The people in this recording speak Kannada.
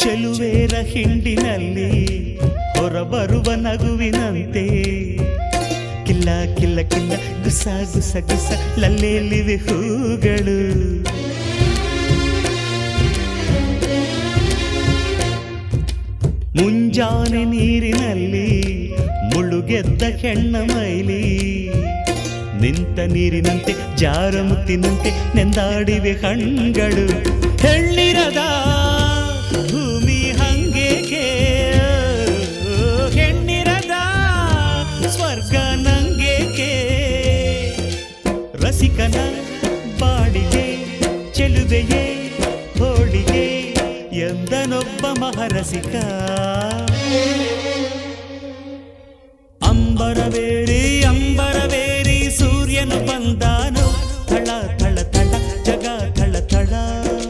ಚೆಲುವೇರ ಹಿಂಡಿನಲ್ಲಿ ಹೊರಬರುವ ನಗುವಿನಂತೆ ಕಿಲ್ಲ ಕಿಲ್ಲ ಕಿಲ್ಲ ಗುಸ ಗುಸ ಗುಸ ಲಲ್ಲೆಯಲ್ಲಿವೆ ಹೂಗಳು. ಮುಂಜಾನೆ ನೀರಿನಲ್ಲಿ ಮುಳುಗೆದ್ದ ಹೆಣ್ಣ ಮೈಲಿ ನಿಂತ ನೀರಿನಂತೆ ಜಾರ ಮುತ್ತಿನಂತೆ ನೆಂದಾಡಿವೆ ಕಣ್ಗಳು. ಹೆಣ್ಣಿರದ ಭೂಮಿ ಹಂಗೇಕೆ, ಹೆಣ್ಣಿರದ ಸ್ವರ್ಗ ನಂಗೇಕೆ, ರಸಿಕನ ಬಾಡಿಗೆ ಚೆಲುವೆಯೇ ಹೋಳಿಗೆ ಎಂದನೊಬ್ಬ ಮಹರಸಿಕ. ಅಂಬರವೇ